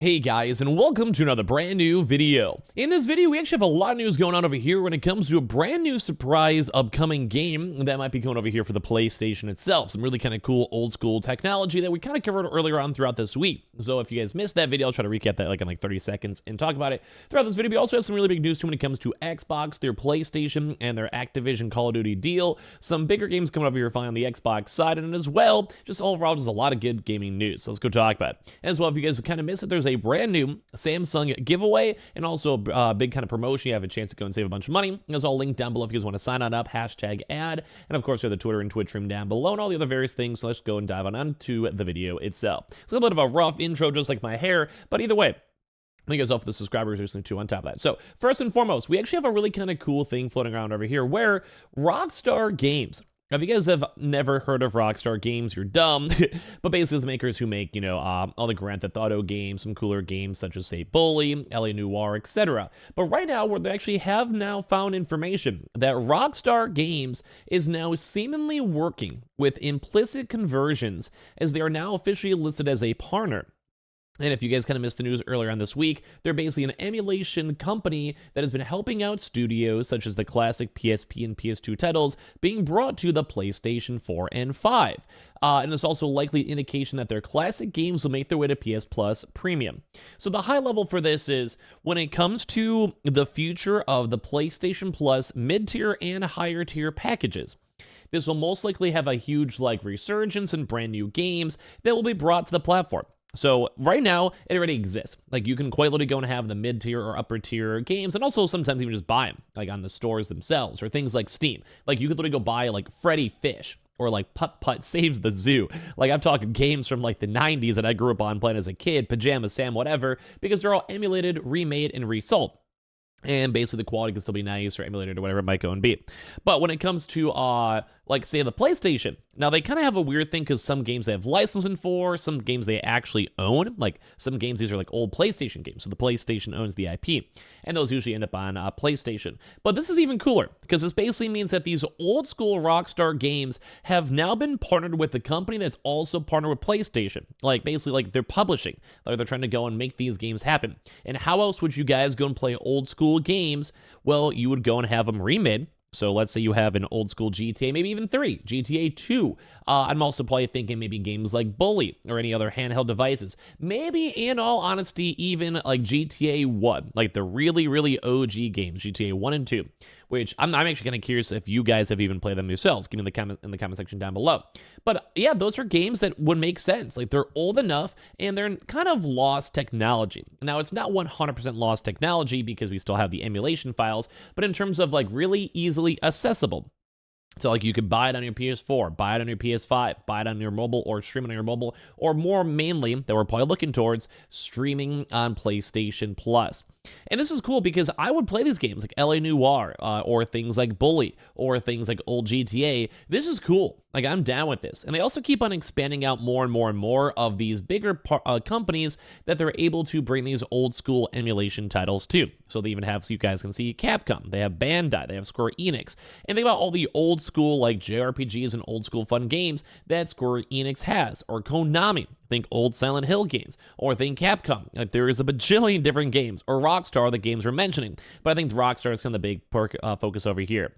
Hey guys, and welcome to another brand new video. In this video, we actually have a lot of news going on over here when it comes to a brand new surprise upcoming game that might be going over here for the PlayStation itself. Some really kind of cool old school technology that we kind of covered earlier on throughout this week. So if you guys missed that video, I'll try to recap that in 30 seconds and talk about it throughout this video. We also have some really big news too when it comes to Xbox, their PlayStation, and their Activision Call of Duty deal. Some bigger games coming over here finally on the Xbox side, and as well, just overall, just a lot of good gaming news. So let's go talk about it. As well, if you guys kind of missed it, there's a brand new Samsung giveaway and also a big kind of promotion. You have a chance to go and save a bunch of money. It's all linked down below if you guys want to sign on up, hashtag ad, and of course, we have the Twitter and Twitch stream down below and all the other various things. So let's go and dive on to the video itself. It's a little bit of a rough intro, just like my hair, but either way, thank you guys all for the subscribers listening too on top of that. So first and foremost, we actually have a really kind of cool thing floating around over here where Rockstar Games. Now, if you guys have never heard of Rockstar Games, you're dumb. But basically, the makers who make, all the Grand Theft Auto games, some cooler games such as, say, Bully, LA Noire, etc. But right now, they actually have now found information that Rockstar Games is now seemingly working with implicit conversions as they are now officially listed as a partner. And if you guys kind of missed the news earlier on this week, they're basically an emulation company that has been helping out studios such as the classic PSP and PS2 titles being brought to the PlayStation 4 and 5. And it's also likely indication that their classic games will make their way to PS Plus Premium. So the high level for this is when it comes to the future of the PlayStation Plus mid-tier and higher tier packages, this will most likely have a huge resurgence in brand new games that will be brought to the platform. So right now, it already exists. You can quite literally go and have the mid-tier or upper-tier games, and also sometimes even just buy them, on the stores themselves, or things like Steam. You could literally go buy, Freddy Fish, or Putt Putt Saves the Zoo. I'm talking games from, the 90s that I grew up on playing as a kid, Pajama Sam, whatever, because they're all emulated, remade, and resold. And basically, the quality can still be nice or emulated or whatever it might go and be. But when it comes to, say, the PlayStation, now they kind of have a weird thing because some games they have licensing for, some games they actually own. Some games, these are old PlayStation games. So the PlayStation owns the IP. And those usually end up on PlayStation. But this is even cooler because this basically means that these old school Rockstar games have now been partnered with the company that's also partnered with PlayStation. Basically, they're publishing. They're trying to go and make these games happen. And how else would you guys go and play old school games? Well, you would go and have them remade. So let's say you have an old school GTA, maybe even 3, GTA 2. I'm also probably thinking maybe games like Bully or any other handheld devices. Maybe, in all honesty, even GTA 1, the really, really OG games, GTA 1 and 2, which I'm actually kind of curious if you guys have even played them yourselves. Give me in the comment section down below. But yeah, those are games that would make sense. They're old enough and they're kind of lost technology. Now, it's not 100% lost technology because we still have the emulation files, but in terms of really easily accessible. So you could buy it on your PS4, buy it on your PS5, buy it on your mobile or stream it on your mobile, or more mainly that we're probably looking towards streaming on PlayStation Plus. And this is cool because I would play these games like LA Noire or things like Bully or things like old GTA. This is cool. I'm down with this. And they also keep on expanding out more and more and more of these bigger companies that they're able to bring these old school emulation titles to. So they even have, so you guys can see, Capcom. They have Bandai. They have Square Enix. And think about all the old school JRPGs and old school fun games that Square Enix has. Or Konami. Think old Silent Hill games, or think Capcom. There is a bajillion different games, or Rockstar, the games we're mentioning. But I think Rockstar is kind of the big focus over here.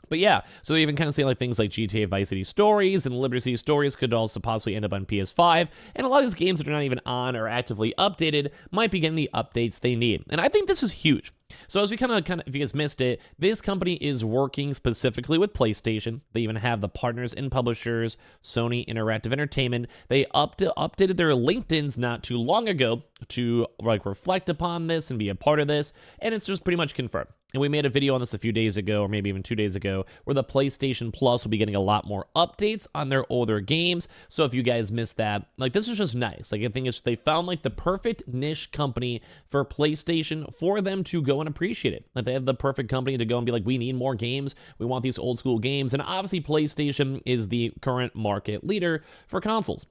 But yeah, so they even kind of say things like GTA Vice City Stories and Liberty City Stories could also possibly end up on PS5, and a lot of these games that are not even on or actively updated might be getting the updates they need. And I think this is huge. So as we kind of, if you guys missed it, this company is working specifically with PlayStation. They even have the partners and publishers, Sony Interactive Entertainment. They updated their LinkedIns not too long ago to reflect upon this and be a part of this, and it's just pretty much confirmed. And we made a video on this a few days ago, or maybe even 2 days ago, where the PlayStation Plus will be getting a lot more updates on their older games. So if you guys missed that, this is just nice. I think they found the perfect niche company for PlayStation for them to go and appreciate it. They have the perfect company to go and be we need more games. We want these old school games. And obviously PlayStation is the current market leader for consoles.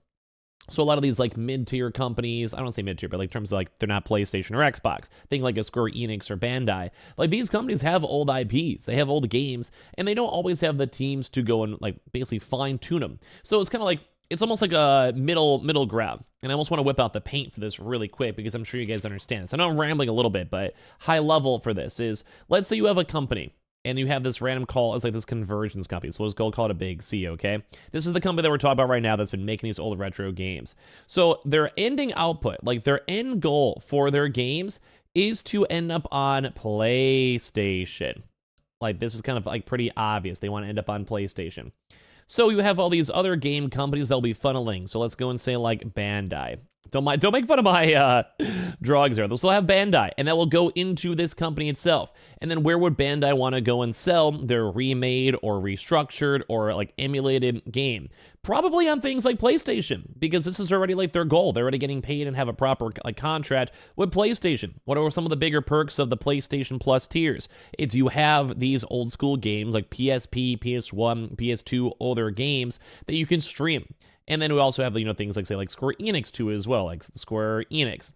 So a lot of these mid-tier companies, I don't say mid-tier, but in terms of they're not PlayStation or Xbox, think a Square Enix or Bandai. These companies have old IPs, they have old games, and they don't always have the teams to go and basically fine-tune them. So it's kind of it's almost like a middle ground. And I almost want to whip out the paint for this really quick because I'm sure you guys understand this. I know I'm rambling a little bit, but high level for this is, let's say you have a company and you have this random call as like this conversions company. So let's go call it a big C, okay? This is the company that we're talking about right now that's been making these old retro games. So their ending output, like their end goal for their games is to end up on PlayStation. Like this is kind of like pretty obvious. They want to end up on PlayStation. So you have all these other game companies that'll be funneling. So let's go and say like Bandai. Don't make fun of my drawings there. They'll still have Bandai, and that will go into this company itself. And then where would Bandai want to go and sell their remade or restructured or like emulated game? Probably on things like PlayStation, because this is already like their goal. They're already getting paid and have a proper like contract with PlayStation. What are some of the bigger perks of the PlayStation Plus tiers? It's you have these old school games like PSP, PS1, PS2, older games that you can stream. And then we also have, things like, say, like Square Enix too as well, like Square Enix.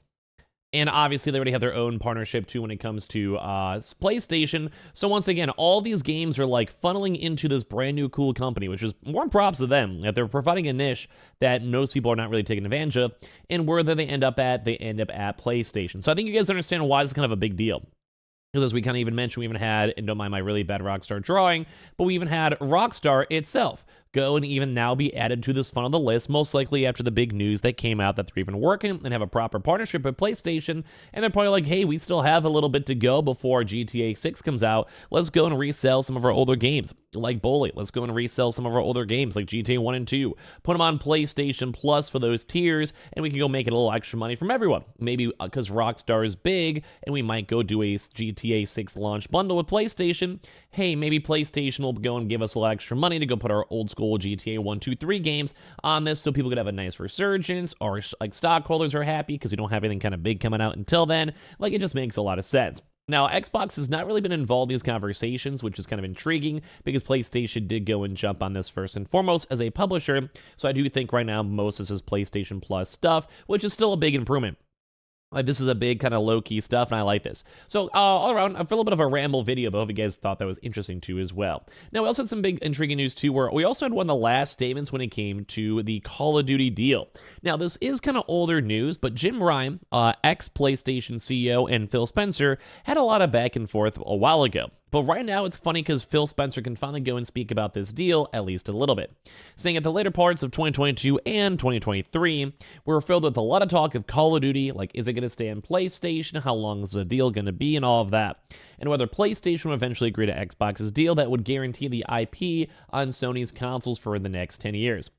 And obviously, they already have their own partnership too when it comes to PlayStation. So once again, all these games are like funneling into this brand new cool company, which is more props to them, that they're providing a niche that most people are not really taking advantage of. And where do they end up at? They end up at PlayStation. So I think you guys understand why this is kind of a big deal. Because as we kind of even mentioned, we even had, and don't mind my really bad Rockstar drawing, but we even had Rockstar itself go and even now be added to this funnel of the list, most likely after the big news that came out that they're even working and have a proper partnership with PlayStation, and they're probably like, hey, we still have a little bit to go before GTA 6 comes out. Let's go and resell some of our older games, like Bully. Let's go and resell some of our older games, like GTA 1 and 2. Put them on PlayStation Plus for those tiers, and we can go make it a little extra money from everyone. Maybe because Rockstar is big, and we might go do a GTA 6 launch bundle with PlayStation. Hey, maybe PlayStation will go and give us a little extra money to go put our old school GTA 1, 2, 3 games on this so people could have a nice resurgence, or like stockholders are happy because we don't have anything kind of big coming out until then. Like, it just makes a lot of sense. Now, Xbox has not really been involved in these conversations, which is kind of intriguing because PlayStation did go and jump on this first and foremost as a publisher. So I do think right now most of this is PlayStation Plus stuff, which is still a big improvement. Like, this is a big kind of low-key stuff, and I like this. So, all around, for a little bit of a ramble video, but I hope you guys thought that was interesting, too, as well. Now, we also had some big intriguing news, too, where we also had one of the last statements when it came to the Call of Duty deal. Now, this is kind of older news, but Jim Ryan, ex-PlayStation CEO, and Phil Spencer had a lot of back and forth a while ago. But right now, it's funny because Phil Spencer can finally go and speak about this deal at least a little bit. Saying at the later parts of 2022 and 2023, we're filled with a lot of talk of Call of Duty, like is it going to stay on PlayStation, how long is the deal going to be, and all of that. And whether PlayStation will eventually agree to Xbox's deal that would guarantee the IP on Sony's consoles for the next 10 years.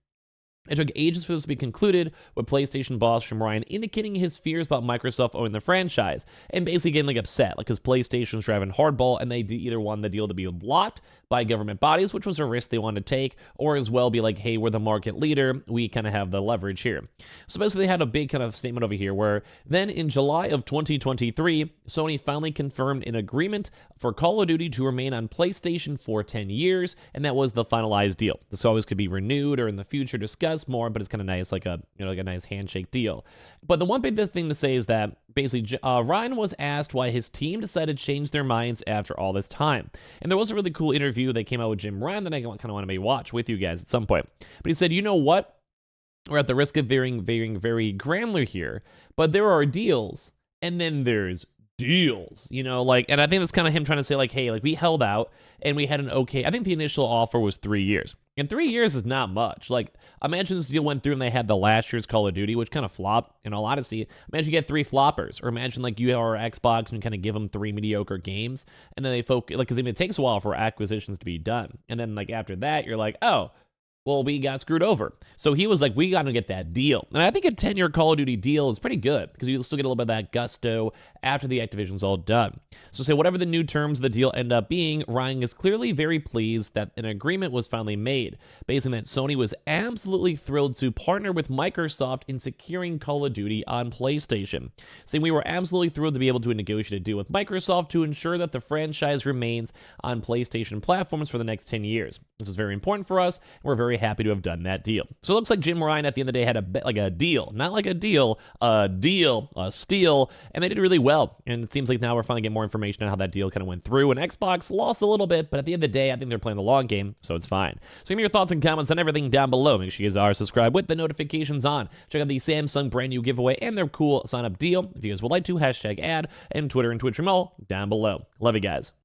It took ages for this to be concluded, with PlayStation boss Jim Ryan indicating his fears about Microsoft owning the franchise, and basically getting like upset, like because PlayStation was driving hardball, and they either wanted the deal to be blocked by government bodies, which was a risk they wanted to take, or as well be like, hey, we're the market leader, we kind of have the leverage here. So basically they had a big kind of statement over here where then in July of 2023, Sony finally confirmed an agreement for Call of Duty to remain on PlayStation for 10 years, and that was the finalized deal. This always could be renewed or in the future discussed more, but it's kind of nice, like a like a nice handshake deal. But the one big thing to say is that basically Ryan was asked why his team decided to change their minds after all this time. And there was a really cool interview that came out with Jim Ryan that I kind of want to maybe watch with you guys at some point. But he said, you know what? We're at the risk of veering very granular here, but there are deals, and then there's deals, and I think that's kind of him trying to say like, hey, like we held out and we had an okay, I think the initial offer was 3 years. And 3 years is not much. Like, imagine this deal went through and they had the last year's Call of Duty, which kind of flopped, in all honesty. Imagine you get 3 floppers, or imagine like you are Xbox and kind of give them 3 mediocre games, and then they focus, like, because it takes a while for acquisitions to be done. And then like after that, you're like, oh, well, we got screwed over. So he was like, we got to get that deal. And I think a 10-year Call of Duty deal is pretty good because you still get a little bit of that gusto after the Activision's all done. So say whatever the new terms of the deal end up being, Ryan is clearly very pleased that an agreement was finally made, basing that Sony was absolutely thrilled to partner with Microsoft in securing Call of Duty on PlayStation. Saying we were absolutely thrilled to be able to negotiate a deal with Microsoft to ensure that the franchise remains on PlayStation platforms for the next 10 years. This is very important for us, and we're very very happy to have done that deal. So it looks like Jim Ryan at the end of the day had a deal, not like a deal, a steal, and they did really well. And it seems like now we're finally getting more information on how that deal kind of went through. And Xbox lost a little bit, but at the end of the day, I think they're playing the long game, so it's fine. So give me your thoughts and comments on everything down below. Make sure you guys are subscribed with the notifications on. Check out the Samsung brand new giveaway and their cool sign-up deal. If you guys would like to, hashtag ad, and Twitter and Twitch from all down below. Love you guys.